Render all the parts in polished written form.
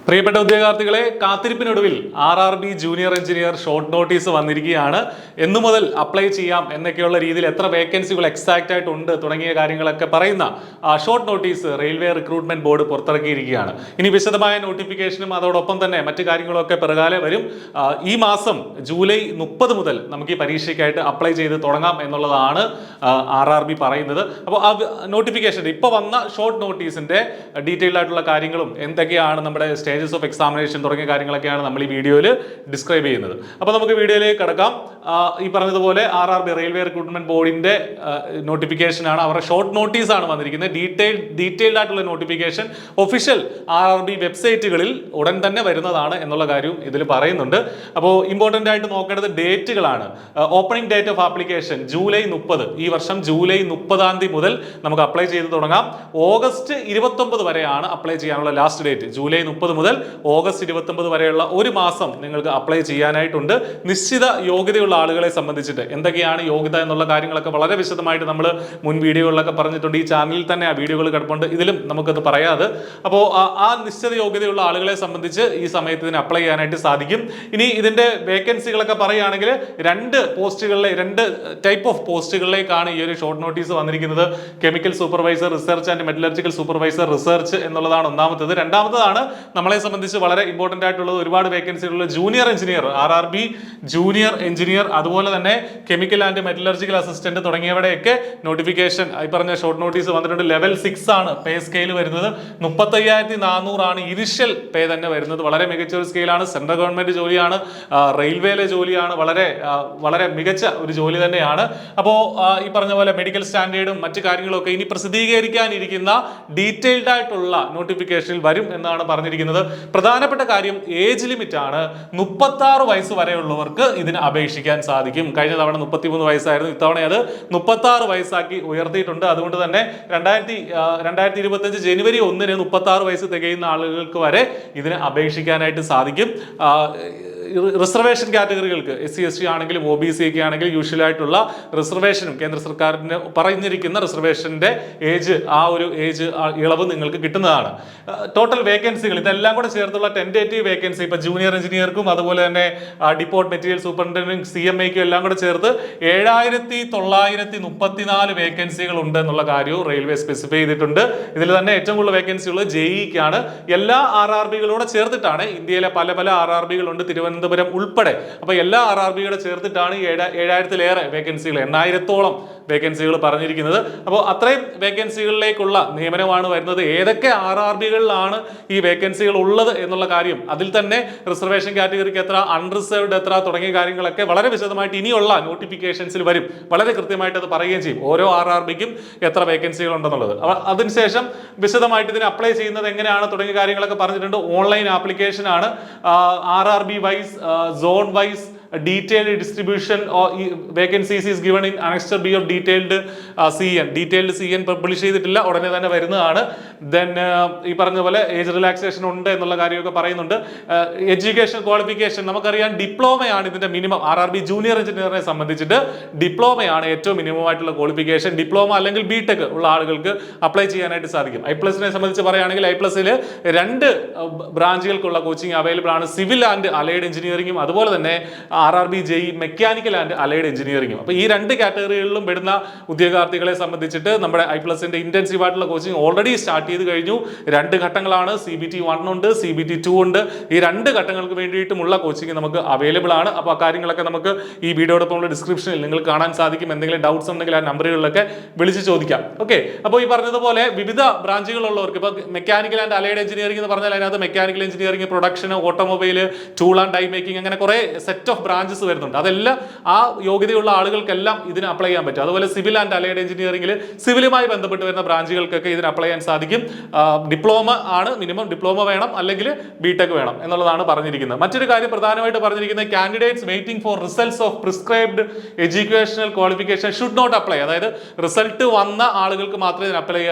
പ്രിയപ്പെട്ട ഉദ്യോഗാർത്ഥികളെ, കാത്തിരിപ്പിനൊടുവിൽ RRB junior engineer short notice വന്നിരിക്കുകയാണ്. എന്നു മുതൽ അപ്ലൈ ചെയ്യാം എന്നൊക്കെയുള്ള രീതിയിൽ എത്ര വേക്കൻസികൾ എക്സാക്റ്റ് ആയിട്ട് ഉണ്ട് തുടങ്ങിയ കാര്യങ്ങളൊക്കെ പറയുന്ന short notice railway recruitment board പുറത്തിറക്കിയിരിക്കുകയാണ്. ഇനി വിശദമായ നോട്ടിഫിക്കേഷനും അതോടൊപ്പം തന്നെ മറ്റു കാര്യങ്ങളൊക്കെ പിറകാലെ വരും. ഈ മാസം ജൂലൈ 30 മുതൽ നമുക്ക് ഈ പരീക്ഷയ്ക്കായിട്ട് അപ്ലൈ ചെയ്ത് തുടങ്ങാം എന്നുള്ളതാണ് RRB പറയുന്നത്. അപ്പോൾ ആ നോട്ടിഫിക്കേഷൻ ഇപ്പോൾ വന്ന ഷോർട്ട് നോട്ടീസിന്റെ ഡീറ്റെയിൽഡ് ആയിട്ടുള്ള കാര്യങ്ങളും എന്തൊക്കെയാണ് നമ്മുടെ സ്റ്റേജസ് ഓഫ് എക്സാമിനേഷൻ തുടങ്ങിയ കാര്യങ്ങളൊക്കെയാണ് നമ്മൾ ഈ വീഡിയോയിൽ ഡിസ്ക്രൈബ് ചെയ്യുന്നത്. അപ്പോൾ നമുക്ക് വീഡിയോയിലേക്ക് കടക്കാം. ഈ പറഞ്ഞതുപോലെ RRB റെയിൽവേ റിക്രൂട്ട്മെന്റ് ബോർഡിന്റെ നോട്ടിഫിക്കേഷൻ ആണ്, അവരുടെ ഷോർട്ട് നോട്ടീസ് ആണ് വന്നിരിക്കുന്നത്. ഡീറ്റെയിൽഡ് ആയിട്ടുള്ള നോട്ടിഫിക്കേഷൻ ഒഫീഷ്യൽ RRB വെബ്സൈറ്റുകളിൽ ഉടൻ തന്നെ വരുന്നതാണ് എന്നുള്ള കാര്യവും ഇതിൽ പറയുന്നുണ്ട്. അപ്പോൾ ഇമ്പോർട്ടൻ്റ് ആയിട്ട് നോക്കേണ്ടത് ഡേറ്റുകളാണ്. Opening date of application July 30, ഈ വർഷം ജൂലൈ 30 മുതൽ നമുക്ക് അപ്ലൈ ചെയ്ത് തുടങ്ങാം. ഓഗസ്റ്റ് 29 വരെയാണ് അപ്ലൈ ചെയ്യാനുള്ള ലാസ്റ്റ് ഡേറ്റ്. ജൂലൈ 30 മുതൽ ഓഗസ്റ്റ് 29 വരെയുള്ള ഒരു മാസം നിങ്ങൾക്ക് അപ്ലൈ ചെയ്യാനായിട്ടുണ്ട്. നിശ്ചിത യോഗ്യതയുള്ള ആളുകളെ സംബന്ധിച്ചിട്ട് എന്തൊക്കെയാണ് യോഗ്യത എന്നുള്ള കാര്യങ്ങളൊക്കെ വളരെ വിശദമായിട്ട് നമ്മൾ മുൻ വീഡിയോകളിലൊക്കെ പറഞ്ഞിട്ടുണ്ട്. ഈ ചാനലിൽ തന്നെ ആ വീഡിയോകൾ കിടപ്പുണ്ട്, ഇതിലും നമുക്കത് പറയാതെ. അപ്പോൾ ആ നിശ്ചിത യോഗ്യതയുള്ള ആളുകളെ സംബന്ധിച്ച് ഈ സമയത്ത് ഇതിന് അപ്ലൈ ചെയ്യാനായിട്ട് സാധിക്കും. ഇനി ഇതിന്റെ വേക്കൻസികളൊക്കെ പറയുകയാണെങ്കിൽ രണ്ട് ടൈപ്പ് ഓഫ് പോസ്റ്റുകളിലേക്കാണ് ഈ ഒരു ഷോർട്ട് നോട്ടീസ് വന്നിരിക്കുന്നത്. Chemical supervisor research and metallurgical supervisor research എന്നുള്ളതാണ് ഒന്നാമത്തത്. രണ്ടാമത്തതാണ് നമ്മളെ സംബന്ധിച്ച് വളരെ ഇമ്പോർട്ടൻ്റ് ആയിട്ടുള്ളത്, ഒരുപാട് വേക്കൻസികളുള്ള junior engineer, RRB junior engineer, അതുപോലെ തന്നെ കെമിക്കൽ ആൻഡ് മെറ്റലർജിക്കൽ അസിസ്റ്റന്റ് തുടങ്ങിയവരുടെയൊക്കെ നോട്ടിഫിക്കേഷൻ ഈ പറഞ്ഞ ഷോർട്ട് നോട്ടീസ് വന്നിട്ടുണ്ട്. ലെവൽ 6 ആണ് പേ സ്കെയിൽ വരുന്നത്. 35,400 ആണ് ഇനിഷ്യൽ പേ തന്നെ വരുന്നത്. വളരെ മികച്ച ഒരു സ്കെയിലാണ്. സെൻട്രൽ ഗവൺമെന്റ് ജോലിയാണ്, റെയിൽവേയിലെ ജോലിയാണ്, വളരെ മികച്ച ഒരു ജോലി തന്നെയാണ്. അപ്പോൾ ഈ പറഞ്ഞ പോലെ മെഡിക്കൽ സ്റ്റാൻഡേർഡും മറ്റു കാര്യങ്ങളും ഒക്കെ ഇനി പ്രസിദ്ധീകരിക്കാനിരിക്കുന്ന ഡീറ്റെയിൽഡ് ആയിട്ടുള്ള നോട്ടിഫിക്കേഷനിൽ വരും എന്നാണ് പറഞ്ഞിരിക്കുന്നത്. പ്രധാനപ്പെട്ട കാര്യം ഏജ് ലിമിറ്റ് ആണ്. 36 വയസ്സ് വരെയുള്ളവർക്ക് ഇതിന് അപേക്ഷിക്കാൻ സാധിക്കും. കഴിഞ്ഞ തവണ 33 വയസ്സായിരുന്നു, ഇത്തവണ അത് 36 വയസ്സാക്കി ഉയർത്തിയിട്ടുണ്ട്. അതുകൊണ്ട് തന്നെ 2025 ജനുവരി 1 36 വയസ്സ് തികയുന്ന ആളുകൾക്ക് വരെ ഇതിന് അപേക്ഷിക്കാനായിട്ട് സാധിക്കും. റിസർവേഷൻ കാറ്റഗറികൾക്ക് SC/ST ആണെങ്കിലും OBC ഒക്കെ ആണെങ്കിൽ യൂഷ്വൽ ആയിട്ടുള്ള റിസർവേഷനും കേന്ദ്ര സർക്കാരിന് പറഞ്ഞിരിക്കുന്ന റിസർവേഷന്റെ ഏജ്, ആ ഒരു ഏജ് ഇളവ് നിങ്ങൾക്ക് കിട്ടുന്നതാണ്. ടോട്ടൽ വേക്കൻസികൾ ഇതെല്ലാം കൂടെ ചേർത്തുള്ള ടെൻറ്റേറ്റീവ് വേക്കൻസി ഇപ്പൊ ജൂനിയർ എഞ്ചിനീയർക്കും അതുപോലെ തന്നെ ഡിപ്പോർട്ട് മെറ്റീരിയൽ സൂപ്രണ്ടന്റും CMAക്കും എല്ലാം കൂടെ ചേർത്ത് 7,934 വേക്കൻസികൾ ഉണ്ട് എന്നുള്ള കാര്യവും റെയിൽവേ സ്പെസിഫൈ ചെയ്തിട്ടുണ്ട്. ഇതിൽ തന്നെ ഏറ്റവും കൂടുതൽ വേക്കൻസി ഉള്ളത് JEEക്കാണ്. എല്ലാ RRBകളോടെ ചേർത്തിട്ടാണ്. ഇന്ത്യയിലെ പല RRBകൾ ഉണ്ട്, തിരുവനന്തപുരം ഉൾപ്പെടെ. അപ്പൊ എല്ലാ RRBകളെ ചേർത്തിട്ടാണ് 7,000-ലേറെ വേക്കൻസികൾ, 8,000-ഓളം വേക്കൻസികൾ പറഞ്ഞിരിക്കുന്നത്. അപ്പോൾ അത്രയും വേക്കൻസികളിലേക്കുള്ള നിയമനമാണ് വരുന്നത്. ഏതൊക്കെ RRBകളിലാണ് ഈ വേക്കൻസികൾ ഉള്ളത് എന്നുള്ള കാര്യം, അതിൽ തന്നെ റിസർവേഷൻ കാറ്റഗറിക്ക് എത്ര, അൺറിസർവ്ഡ് എത്ര തുടങ്ങിയ കാര്യങ്ങളൊക്കെ വളരെ വിശദമായിട്ട് ഇനിയുള്ള നോട്ടിഫിക്കേഷൻസിൽ വരും. വളരെ കൃത്യമായിട്ട് അത് പറയുകയും ചെയ്യും, ഓരോ RRBക്കും എത്ര വേക്കൻസികൾ ഉണ്ടെന്നുള്ളത്. അതിനുശേഷം വിശദമായിട്ട് ഇതിന് അപ്ലൈ ചെയ്യുന്നത് എങ്ങനെയാണ് തുടങ്ങിയ കാര്യങ്ങളൊക്കെ പറഞ്ഞിട്ടുണ്ട്. ഓൺലൈൻ ആപ്ലിക്കേഷൻ ആണ്. RRB wise, zone wise detailed distribution or vacancies is given in annexure B of detailed CN publish ചെയ്തിട്ടില്ല, ഉടനെ തന്നെ വരുന്നതാണ്. ദെൻ ഈ പറഞ്ഞ പോലെ ഏജ് റിലാക്സേഷൻ ഉണ്ട് എന്നുള്ള കാര്യമൊക്കെ പറയുന്നുണ്ട്. എഡ്യൂക്കേഷൻ ക്വാളിഫിക്കേഷൻ നമുക്കറിയാം, ഡിപ്ലോമയാണ് ഇതിന്റെ മിനിമം. RRB ജൂനിയർ എഞ്ചിനീയറിനെ സംബന്ധിച്ചിട്ട് ഡിപ്ലോമയാണ് ഏറ്റവും മിനിമം ആയിട്ടുള്ള ക്വാളിഫിക്കേഷൻ. ഡിപ്ലോമ അല്ലെങ്കിൽ BTech ഉള്ള ആളുകൾക്ക് അപ്ലൈ ചെയ്യാനായിട്ട് സാധിക്കും. I+നെ സംബന്ധിച്ച് പറയുകയാണെങ്കിൽ I+ൽ 2 ബ്രാഞ്ചുകൾക്കുള്ള കോച്ചിങ് അവൈലബിൾ ആണ്. സിവിൽ ആൻഡ് അലൈഡ് എഞ്ചിനീയറിംഗും അതുപോലെ തന്നെ RRB JEE mechanical and allied എഞ്ചിനീയറിംഗും. അപ്പോൾ ഈ 2 കാറ്റഗറികളിലും പെടുന്ന ഉദ്യോഗാർത്ഥികളെ സംബന്ധിച്ചിട്ട് നമ്മുടെ I+ന്റെ ഇന്റൻസീവ് ആയിട്ടുള്ള കോച്ചിങ് ഓൾറെഡി സ്റ്റാർട്ട് ചെയ്ത് കഴിഞ്ഞു. 2 ഘട്ടങ്ങളാണ്. CBT 1 ഉണ്ട്, CBT 2 ഉണ്ട്. ഈ 2 ഘട്ടങ്ങൾക്ക് വേണ്ടിയിട്ടുമുള്ള കോച്ചിങ് നമുക്ക് അവൈലബിൾ ആണ്. അപ്പോൾ ആ കാര്യങ്ങളൊക്കെ നമുക്ക് ഈ വീഡിയോടൊപ്പമുള്ള ഡിസ്ക്രിപ്ഷനിൽ നിങ്ങൾക്ക് കാണാൻ സാധിക്കും. എന്തെങ്കിലും ഡൗട്ട്സ് ഉണ്ടെങ്കിൽ ആ നമ്പറുകളിലൊക്കെ വിളിച്ച് ചോദിക്കാം. ഓക്കെ, അപ്പോൾ ഈ പറഞ്ഞതുപോലെ വിവിധ ബ്രാഞ്ചുകളുള്ളവർക്ക് ഇപ്പോൾ മെക്കാനിക്കൽ ആൻഡ് അലൈഡ് എഞ്ചിനീയറിംഗ് എന്ന് പറഞ്ഞാൽ അതിനകത്ത് mechanical engineering, production, automobile, tool and dye making, അങ്ങനെ കുറേ സെറ്റ് ഓഫ് ബ്രാഞ്ചസ് വരുന്നുണ്ട്. അതെല്ലാം ആ യോഗ്യതയുള്ള ആളുകൾക്കെല്ലാം ഇതിന് അപ്ലൈ ചെയ്യാൻ പറ്റും. അതുപോലെ സിവിൽ ആൻഡ് അലൈഡ് എഞ്ചിനീയറിംഗിൽ സിവിലുമായി ബന്ധപ്പെട്ട് വരുന്ന ബ്രാഞ്ചുകൾക്കൊക്കെ ഇതിന് അപ്ലൈ ചെയ്യാൻ സാധിക്കും. ഡിപ്ലോമ ആണ് മിനിമം, ഡിപ്ലോമ വേണം, അല്ലെങ്കിൽ BTech വേണം എന്നുള്ളതാണ് പറഞ്ഞിരിക്കുന്നത്. മറ്റൊരു കാര്യം പ്രധാനമായിട്ട് പറഞ്ഞിരിക്കുന്നത്, candidates waiting for results of prescribed educational qualification should not apply. അതായത് റിസൾട്ട് വന്ന ആളുകൾക്ക് മാത്രമേ ഇതിന്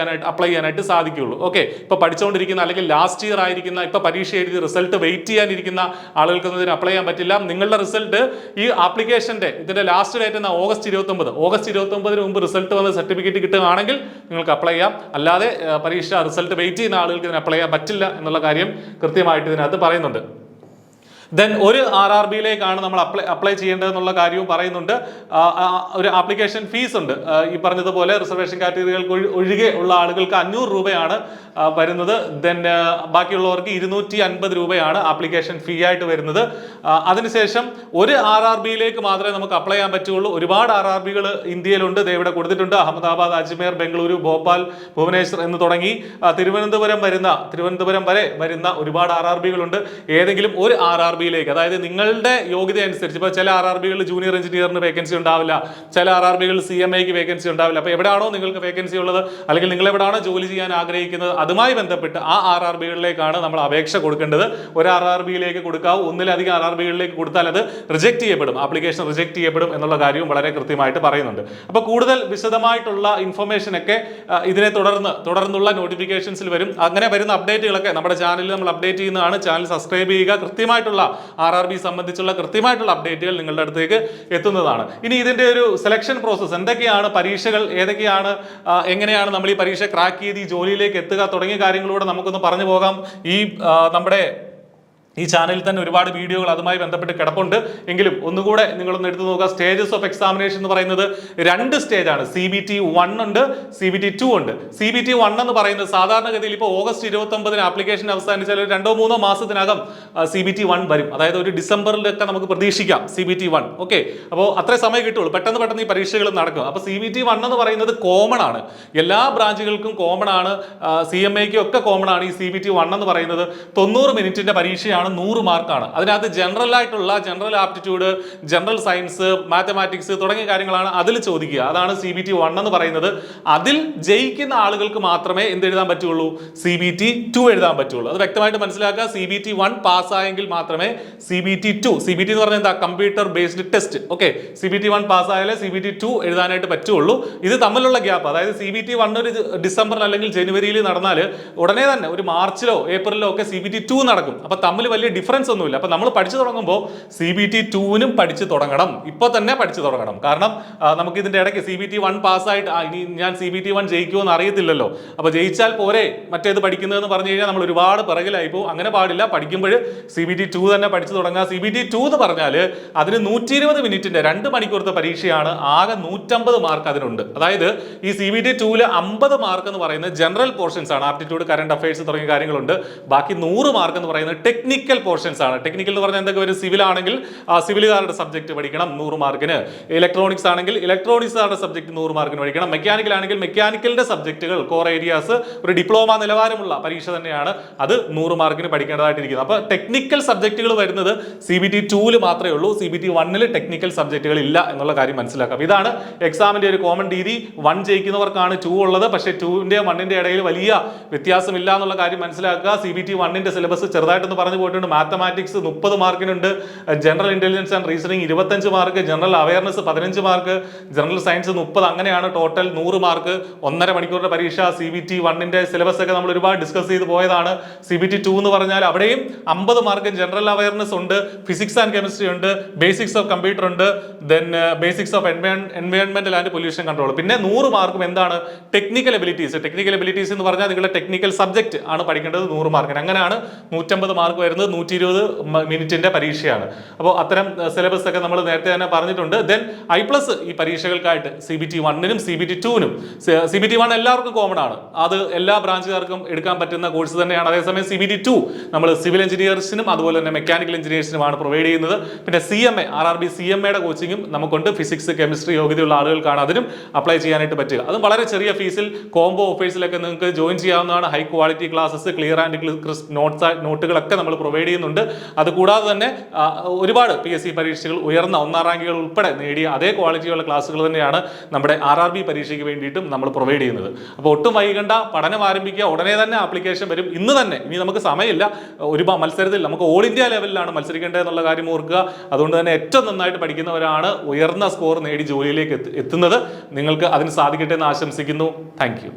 അപ്ലൈ ചെയ്യാനായിട്ട് സാധിക്കുകയുള്ളൂ. ഓക്കെ, ഇപ്പൊ പഠിച്ചുകൊണ്ടിരിക്കുന്ന അല്ലെങ്കിൽ ലാസ്റ്റ് ഇയർ ആയിരിക്കുന്ന, ഇപ്പൊ പരീക്ഷ എഴുതി റിസൾട്ട് വെയിറ്റ് ചെയ്യാനിരിക്കുന്ന ആളുകൾക്ക് ഇതിന് അപ്ലൈ ചെയ്യാൻ പറ്റില്ല. നിങ്ങളുടെ റിസൾട്ട് റിസൾട്ട് ഈ ആപ്ലിക്കേഷന്റെ ഇതിന്റെ ലാസ്റ്റ് ഡേറ്റ് എന്നാ ഓഗസ്റ്റ് 29 മുമ്പ് റിസൾട്ട് വന്ന് സർട്ടിഫിക്കറ്റ് കിട്ടുകയാണെങ്കിൽ നിങ്ങൾക്ക് അപ്ലൈ ചെയ്യാം. അല്ലാതെ പരീക്ഷ റിസൾട്ട് വെയിറ്റ് ചെയ്യുന്ന ആളുകൾക്ക് ഇതിന് അപ്ലൈ ചെയ്യാൻ പറ്റില്ല എന്നുള്ള കാര്യം കൃത്യമായിട്ട് ഇതിനകത്ത് പറയുന്നുണ്ട്. ദെൻ ഒരു RRBയിലേക്കാണ് നമ്മൾ അപ്ലൈ ചെയ്യേണ്ടതെന്നുള്ള കാര്യവും പറയുന്നുണ്ട്. ഒരു ആപ്ലിക്കേഷൻ ഫീസ് ഉണ്ട്. ഈ പറഞ്ഞതുപോലെ റിസർവേഷൻ കാറ്റഗറികൾക്ക് ഒഴികെ ഉള്ള ആളുകൾക്ക് 500 രൂപയാണ് വരുന്നത്. ദെൻ ബാക്കിയുള്ളവർക്ക് 250 രൂപയാണ് ആപ്ലിക്കേഷൻ ഫീ ആയിട്ട് വരുന്നത്. അതിനുശേഷം ഒരു RRBയിലേക്ക് മാത്രമേ നമുക്ക് അപ്ലൈ ചെയ്യാൻ പറ്റുള്ളൂ. ഒരുപാട് RRBകൾ ഇന്ത്യയിലുണ്ട്. ഇവിടെ കൊടുത്തിട്ടുണ്ട്. അഹമ്മദാബാദ്, അജ്മീർ, ബംഗളൂരു, ഭോപ്പാൽ, ഭുവനേശ്വർ എന്ന് തുടങ്ങി തിരുവനന്തപുരം വരെ വരുന്ന ഒരുപാട് RRBകളുണ്ട്. ഏതെങ്കിലും ഒരു RRBയിലേക്ക്, അതായത് നിങ്ങളുടെ യോഗ്യത അനുസരിച്ച്, ഇപ്പോൾ ചില RRBകളിൽ ജൂനിയർ എഞ്ചിനീയറിന് വേക്കൻസി ഉണ്ടാവില്ല, ചില RRBകളിൽ CMAക്ക് വേക്കൻസി ഉണ്ടാവില്ല. അപ്പോൾ എവിടെയാണോ നിങ്ങൾക്ക് വേക്കൻസി ഉള്ളത്, അല്ലെങ്കിൽ നിങ്ങൾ എവിടെയാണോ ജോലി ചെയ്യാൻ ആഗ്രഹിക്കുന്നത്, അതുമായി ബന്ധപ്പെട്ട് ആ RRBകളിലേക്കാണ് നമ്മൾ അപേക്ഷ കൊടുക്കേണ്ടത്. ഒരു RRBയിലേക്ക് കൊടുക്കാവൂ. ഒന്നിലധികം RRBകളിലേക്ക് കൊടുത്താൽ അത് റിജക്ട് ചെയ്യപ്പെടും, ആപ്ലിക്കേഷൻ റിജക്ട് ചെയ്യപ്പെടും എന്നുള്ള കാര്യവും വളരെ കൃത്യമായിട്ട് പറയുന്നുണ്ട്. അപ്പോൾ കൂടുതൽ വിശദമായിട്ടുള്ള ഇൻഫർമേഷൻ ഒക്കെ ഇതിനെ തുടർന്നുള്ള നോട്ടിഫിക്കേഷൻസിൽ വരും. അങ്ങനെ വരുന്ന അപ്ഡേറ്റുകളൊക്കെ നമ്മുടെ ചാനലിൽ നമ്മൾ അപ്ഡേറ്റ് ചെയ്യുന്നതാണ്. ചാനൽ സബ്സ്ക്രൈബ് ചെയ്യുക. കൃത്യമായിട്ടുള്ള RRB സംബന്ധിച്ചുള്ള കൃത്യമായിട്ടുള്ള അപ്ഡേറ്റുകൾ നിങ്ങളുടെ അടുത്തേക്ക് എത്തുന്നതാണ്. ഇനി ഇതിന്റെ ഒരു സെലക്ഷൻ പ്രോസസ്സ്, എന്തൊക്കെയാണ് പരീക്ഷകൾ, ഏതൊക്കെയാണ്, എങ്ങനെയാണ് നമ്മൾ ഈ പരീക്ഷ ക്രാക്ക് ചെയ്ത് ഈ ജോലിയിലേക്ക് എത്തുക തുടങ്ങിയ കാര്യങ്ങളൂടെ നമുക്കൊന്ന് പറഞ്ഞു പോകാം. നമ്മുടെ ഈ ചാനലിൽ തന്നെ ഒരുപാട് വീഡിയോകൾ അതുമായി ബന്ധപ്പെട്ട് കിടപ്പുണ്ട്. എങ്കിലും ഒന്നുകൂടെ നിങ്ങളൊന്ന് എടുത്തു നോക്കുക. സ്റ്റേജസ് ഓഫ് എക്സാമിനേഷൻ എന്ന് പറയുന്നത് 2 സ്റ്റേജാണ്. CBT 1 ഉണ്ട്, CBT 2 ഉണ്ട്. CBT 1 എന്ന് പറയുന്നത് സാധാരണഗതിയിൽ ഇപ്പോൾ ഓഗസ്റ്റ് 29 ആപ്ലിക്കേഷൻ അവസാനിച്ചാൽ 2-3 മാസത്തിനകം CBT 1 വരും. അതായത് ഒരു ഡിസംബറിലൊക്കെ നമുക്ക് പ്രതീക്ഷിക്കാം CBT 1. ഓക്കെ, അപ്പോൾ അത്രേ സമയം കിട്ടുള്ളൂ. പെട്ടെന്ന് ഈ പരീക്ഷകൾ നടക്കും. അപ്പോൾ CBT 1 എന്ന് പറയുന്നത് കോമൺ ആണ്, എല്ലാ ബ്രാഞ്ചുകൾക്കും കോമൺ ആണ്, CMAയ്ക്കും ഒക്കെ കോമൺ ആണ്. ഈ CBT 1 എന്ന് പറയുന്നത് 90 മിനിറ്റിന്റെ പരീക്ഷയാണ്, 100 മാർക്കാണ്. അതിനകത്ത് general aptitude, general science, mathematics തുടങ്ങിയ കാര്യങ്ങളാണ് അതിൽ ചോദിക്കുക. അതാണ് CBT 1 എന്ന് പറയുന്നത്. അതിൽ ജയിക്കുന്ന ആളുകൾക്ക് മാത്രമേ എന്ത് എഴുതാൻ പറ്റുള്ളൂ, CBT 2 എഴുതാൻ പറ്റുള്ളൂ. അത് വ്യക്തമായിട്ട് മനസ്സിലാക്കുക. CBT 1 പാസ്സായെങ്കിൽ മാത്രമേ CBT 2, CBT എന്ന് പറഞ്ഞാൽ എന്താ, computer based test. Okay, CBT 1 പാസ്സായാലേ CBT 2 എഴുതാനായിട്ട് പറ്റുള്ളൂ. ഇത് തമ്മിലുള്ള ഗ്യാപ്പ്, അതായത് CBT 1 ഒരു ഡിസംബറിൽ അല്ലെങ്കിൽ ജനുവരിയിൽ നടന്നാൽ ഉടനെ തന്നെ ഒരു മാർച്ചിലോ ഏപ്രിലോ ഒക്കെ CBT 2 നടക്കും. അപ്പൊ തമ്മിൽ വലിയ ഡിഫറൻസ് ഒന്നുമില്ല. അപ്പൊ നമ്മൾ പഠിച്ചു തുടങ്ങുമ്പോൾ CBT 2നും പഠിച്ചു തുടങ്ങണം, ഇപ്പൊ തന്നെ പഠിച്ചു തുടങ്ങണം. കാരണം നമുക്ക് ഇതിന്റെ ഇടയ്ക്ക് CBT 1 പാസ്സായിട്ട് ഇനി ഞാൻ CBT 1 ജയിക്കുമോ എന്ന് അറിയത്തില്ലല്ലോ. അപ്പൊ ജയിച്ചാൽ പോരെ മറ്റേത് പഠിക്കുന്നതെന്ന് പറഞ്ഞു കഴിഞ്ഞാൽ നമ്മൾ ഒരുപാട് പിറകിലായി പോകും. അങ്ങനെ പാടില്ല. പഠിക്കുമ്പോൾ CBT 2 തന്നെ പഠിച്ചു തുടങ്ങുക. CBT 2 എന്ന് പറഞ്ഞാൽ അതിന് 120 മിനിറ്റിന്റെ 2 മണിക്കൂറത്തെ പരീക്ഷയാണ്. ആകെ 150 മാർക്ക് അതിനുണ്ട്. അതായത് ഈ CBT 2ല് 50 മാർക്ക് എന്ന് പറയുന്നത് ജനറൽ പോർഷൻസ് ആണ്, ആപ്റ്റിറ്റ്യൂഡ്, കറന്റ് അഫയേഴ്സ് തുടങ്ങിയ കാര്യങ്ങളുണ്ട്. ബാക്കി 100 മാർക്ക് എന്ന് പറയുന്നത് ടെക്നിക്കൽ പോർഷൻസ് ആണ്. ടെക്നിക്കൽ എന്ന് പറഞ്ഞാൽ എന്തൊക്കെ വരും, സിവിൽ ആണെങ്കിൽ സിവിലുകാരുടെ സബ്ജക്ട് പഠിക്കണം 100 മാർക്കിന്, ഇലക്ട്രോണിക്സ് ആണെങ്കിൽ ഇലക്ട്രോണിക്സുകാരുടെ സബ്ജക്ട് 100 മാർക്കിന് പഠിക്കണം, മെക്കാനിക്കൽ ആണെങ്കിൽ മെക്കാനിക്കലിന്റെ സബ്ജക്റ്റുകൾ, കോർ ഏരിയാസ്, ഒരു ഡിപ്ലോമ നിലവാരമുള്ള പരീക്ഷ തന്നെയാണ്, അത് 100 മാർക്കിന് പഠിക്കേണ്ടതായിട്ടിരിക്കുന്നത്. അപ്പോൾ ടെക്നിക്കൽ സബ്ജക്റ്റുകൾ വരുന്നത് CBT 2ല് മാത്രമേ ഉള്ളൂ. CBT 1ല് ടെക്നിക്കൽ സബ്ജക്റ്റുകൾ ഇല്ല എന്നുള്ള കാര്യം മനസ്സിലാക്കാം. ഇതാണ് എക്സാമിന്റെ ഒരു കോമൺ രീതി. 1 ജയിക്കുന്നവർക്കാണ് 2 ഉള്ളത്. പക്ഷേ 2ന്റെ 1ന്റെ ഇടയിൽ വലിയ വ്യത്യാസമില്ല എന്നുള്ള കാര്യം മനസ്സിലാക്കുക. CBT 1ന്റെ സിലബസ് ചെറുതായിട്ടൊന്ന് പറഞ്ഞു പോയിട്ടുണ്ട്. മാത്തമാറ്റിക്സ് 30 മാർക്കിനുണ്ട്, general intelligence and reasoning 25 mark, general awareness 15 mark, general science 30, അങ്ങനെയാണ് ടോട്ടൽ 100 മാർക്ക്. 1.5 മണിക്കൂറിന്റെ പരീക്ഷ. CBT 1ന്റെ സിലബസ് ഒക്കെ നമ്മൾ ഒരുപാട് ഡിസ്കസ് ചെയ്ത് പോയതാണ്. CBT 2 എന്ന് പറഞ്ഞാൽ അവിടെയും 50 മാർക്ക് ജനറൽ അവയർനെസ് ഉണ്ട്, ഫിസിക്സ് ആൻഡ് കെമിസ്ട്രി ഉണ്ട്, ബേസിക്സ് ഓഫ് കമ്പ്യൂട്ടർ ഉണ്ട്, ദെൻ ബേസിക്സ് ഓഫ് എൻവയോൺമെന്റൽ ആൻഡ് പൊല്യൂഷൻ കൺട്രോൾ. പിന്നെ 100 മാർക്കും എന്താണ്, ടെക്നിക്കൽ എബിലിറ്റീസ്. ടെക്നിക്കൽ എബിലിറ്റീസ് എന്ന് പറഞ്ഞാൽ നിങ്ങളുടെ ടെക്നിക്കൽ സബ്ജക്ട് ആണ് പഠിക്കേണ്ടത് 100 മാർക്കിന്. അങ്ങനെയാണ് 150 മാർക്ക് വരുന്നത്. 120 മിനിറ്റിന്റെ പരീക്ഷയാണ്. അപ്പോൾ അത്തരം സിലബസ് ഒക്കെ നമ്മൾ നേരത്തെ തന്നെ പറഞ്ഞിട്ടുണ്ട്. ദെൻ I+ ഈ പരീക്ഷകൾക്കായിട്ട് CBT 1നും CBT 2നും. CBT 1 എല്ലാവർക്കും കോമൺ ആണ്, അത് എല്ലാ ബ്രാഞ്ചുകാർക്കും എടുക്കാൻ പറ്റുന്ന കോഴ്സ് തന്നെയാണ്. അതേസമയം CBT 2 നമ്മൾ സിവിൽ എഞ്ചിനീയേഴ്സിനും അതുപോലെ തന്നെ മെക്കാനിക്കൽ എഞ്ചിനീയേഴ്സിനുമാണ് പ്രൊവൈഡ് ചെയ്യുന്നത്. പിന്നെ CMA, RRB CMAയുടെ കോച്ചിങ്ങും നമുക്കുണ്ട്. ഫിസിക്സ്, കെമിസ്ട്രി യോഗ്യതയുള്ള ആളുകൾക്കാണ് അതിനും അപ്ലൈ ചെയ്യാനായിട്ട് പറ്റുക. അതും വളരെ ചെറിയ ഫീസിൽ കോംബോ ഓഫേഴ്സിലൊക്കെ നിങ്ങൾക്ക് ജോയിൻ ചെയ്യാവുന്നതാണ്. High quality classes, clear and crisp നോട്ടുകളൊക്കെ നമ്മൾ പ്രൊവൈഡ് ചെയ്യുന്നുണ്ട്. അതുകൂടാതെ തന്നെ ഒരുപാട് PSC പരീക്ഷകൾ ഉയർന്ന 1ാം റാങ്കുകൾ ഉൾപ്പെടെ നേടിയ അതേ ക്വാളിറ്റിയുള്ള ക്ലാസ്സുകൾ തന്നെയാണ് നമ്മുടെ RRB പരീക്ഷയ്ക്ക് വേണ്ടിയിട്ടും നമ്മൾ പ്രൊവൈഡ് ചെയ്യുന്നത്. അപ്പോൾ ഒട്ടും വൈകണ്ട, പഠനം ആരംഭിക്കുക. ഉടനെ തന്നെ ആപ്ലിക്കേഷൻ വരും, ഇന്ന് തന്നെ. ഇനി നമുക്ക് സമയമില്ല. ഒരു മത്സരത്തിൽ നമുക്ക് ഓൾ ഇന്ത്യ ലെവലിലാണ് മത്സരിക്കേണ്ടത് എന്നുള്ള കാര്യം ഓർക്കുക. അതുകൊണ്ട് തന്നെ ഏറ്റവും നന്നായിട്ട് പഠിക്കുന്നവരാണ് ഉയർന്ന സ്കോർ നേടി ജോലിയിലേക്ക് എത്തുന്നത്. നിങ്ങൾക്ക് അതിന് സാധിക്കട്ടെ എന്ന് ആശംസിക്കുന്നു. Thank you.